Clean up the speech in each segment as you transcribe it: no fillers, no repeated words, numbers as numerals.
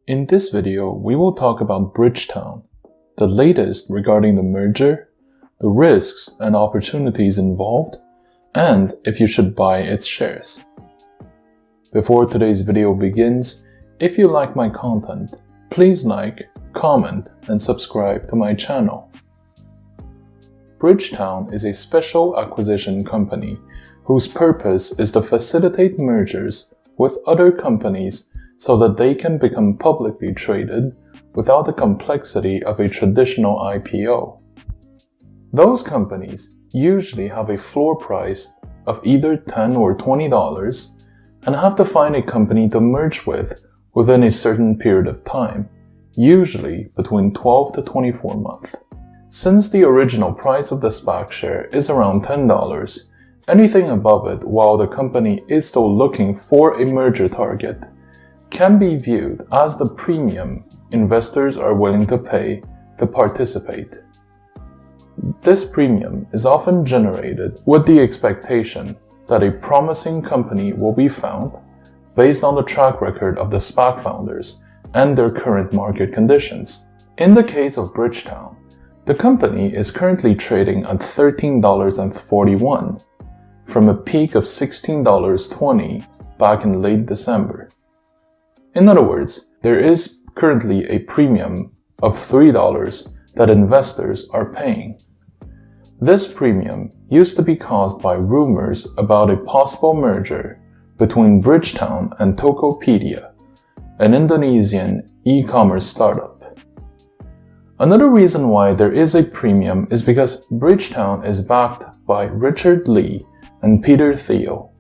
In this video, we will talk about Bridgetown, the latest regarding the merger, the risks and opportunities involved, and if you should buy its shares. Before today's video begins, if you like my content, please like, comment, and subscribe to my channel. Bridgetown is a special acquisition company whose purpose is to facilitate mergers with other companies so that they can become publicly traded without the complexity of a traditional IPO. Those companies usually have a floor price of either $10 or $20 and have to find a company to merge with within a certain period of time, usually between 12 to 24 months. Since the original price of the SPAC share is around $10, anything above it while the company is still looking for a merger target can be viewed as the premium investors are willing to pay to participate. This premium is often generated with the expectation that a promising company will be found based on the track record of the SPAC founders and their current market conditions. In the case of Bridgetown, the company is currently trading at $13.41 from a peak of $16.20 back in late December. In other words, there is currently a premium of $3 that investors are paying. This premium used to be caused by rumors about a possible merger between Bridgetown and Tokopedia, an Indonesian e-commerce startup. Another reason why there is a premium is because Bridgetown is backed by Richard Lee and Peter Thiel.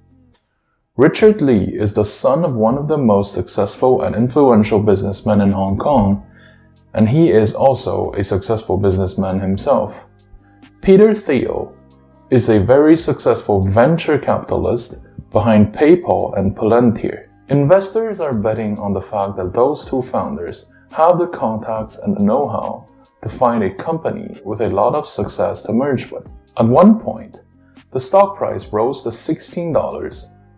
Richard Lee is the son of one of the most successful and influential businessmen in Hong Kong, and he is also a successful businessman himself. Peter Thiel is a very successful venture capitalist behind PayPal and Palantir. Investors are betting on the fact that those two founders have the contacts and the know-how to find a company with a lot of success to merge with. At one point, the stock price rose to $16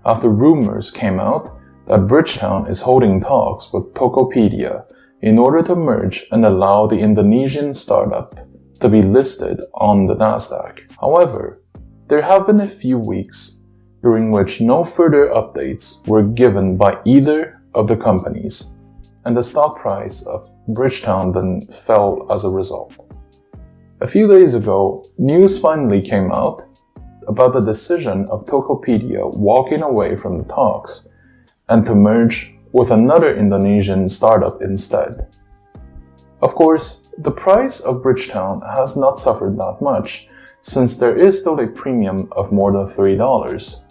after rumors came out that Bridgetown is holding talks with Tokopedia in order to merge and allow the Indonesian startup to be listed on the Nasdaq. However, there have been a few weeks during which no further updates were given by either of the companies, and the stock price of Bridgetown then fell as a result. A few days ago, news finally came out about the decision of Tokopedia walking away from the talks and to merge with another Indonesian startup instead. Of course, the price of Bridgetown has not suffered that much, since there is still a premium of more than $3.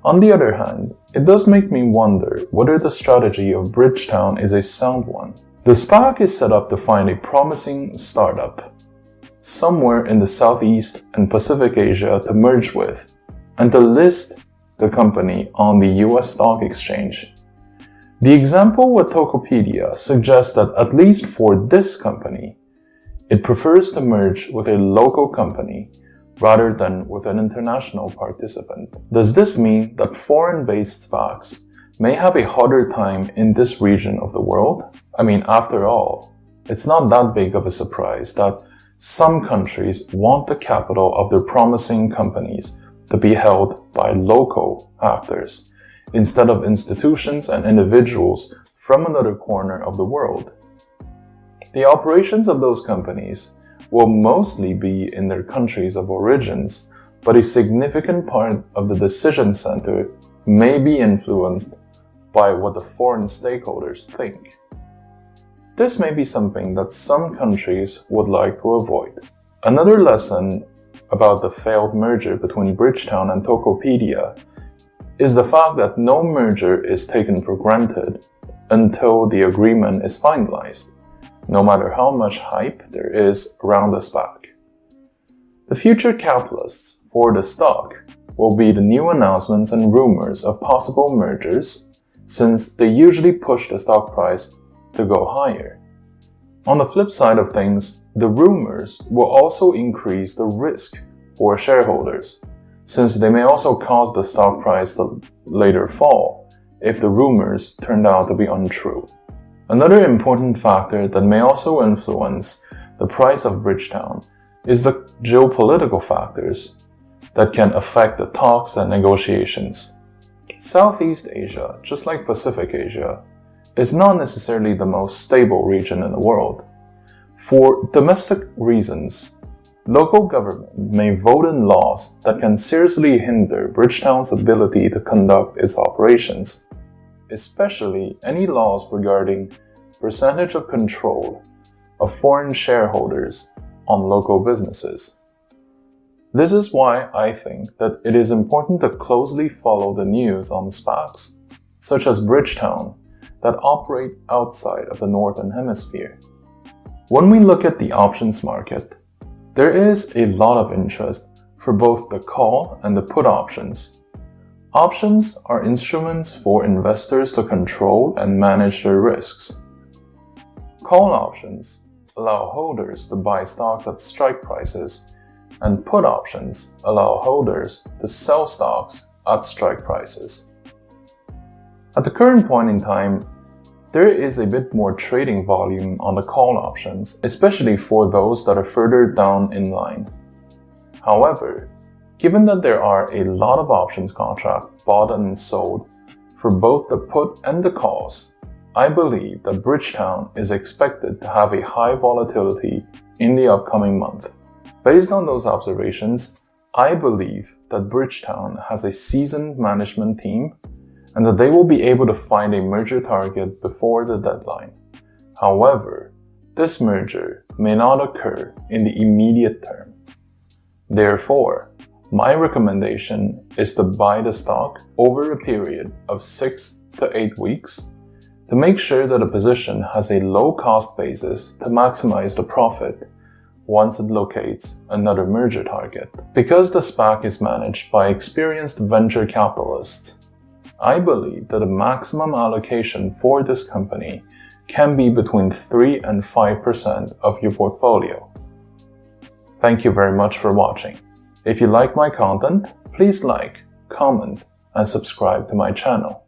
On the other hand, it does make me wonder whether the strategy of Bridgetown is a sound one. The SPAC is set up to find a promising startup somewhere in the Southeast and Pacific Asia to merge with, and to list the company on the US stock exchange. The example with Tokopedia suggests that at least for this company, it prefers to merge with a local company rather than with an international participant. Does this mean that foreign-based SPACs may have a harder time in this region of the world? I mean, after all, it's not that big of a surprise that some countries want the capital of their promising companies to be held by local actors instead of institutions and individuals from another corner of the world. The operations of those companies will mostly be in their countries of origins, but a significant part of the decision center may be influenced by what the foreign stakeholders think. This may be something that some countries would like to avoid. Another lesson about the failed merger between Bridgetown and Tokopedia is the fact that no merger is taken for granted until the agreement is finalized, no matter how much hype there is around the SPAC. The future catalysts for the stock will be the new announcements and rumors of possible mergers, since they usually push the stock price to go higher. On the flip side of things, the rumors will also increase the risk for shareholders, since they may also cause the stock price to later fall if the rumors turned out to be untrue. Another important factor that may also influence the price of Bridgetown is the geopolitical factors that can affect the talks and negotiations. Southeast Asia, just like Pacific Asia, is not necessarily the most stable region in the world. For domestic reasons, local government may vote in laws that can seriously hinder Bridgetown's ability to conduct its operations, especially any laws regarding percentage of control of foreign shareholders on local businesses. This is why I think that it is important to closely follow the news on SPACs, such as Bridgetown, that operate outside of the Northern Hemisphere. When we look at the options market, there is a lot of interest for both the call and the put options. Options are instruments for investors to control and manage their risks. Call options allow holders to buy stocks at strike prices, and put options allow holders to sell stocks at strike prices. At the current point in time, there is a bit more trading volume on the call options, especially for those that are further down in line. However, given that there are a lot of options contracts bought and sold for both the put and the calls, I believe that Bridgetown is expected to have a high volatility in the upcoming month. Based on those observations, I believe that Bridgetown has a seasoned management team and that they will be able to find a merger target before the deadline. However, this merger may not occur in the immediate term. Therefore, my recommendation is to buy the stock over a period of 6 to 8 weeks to make sure that a position has a low cost basis to maximize the profit once it locates another merger target. Because the SPAC is managed by experienced venture capitalists, I believe that a maximum allocation for this company can be between 3 and 5% of your portfolio. Thank you very much for watching. If you like my content, please like, comment, and subscribe to my channel.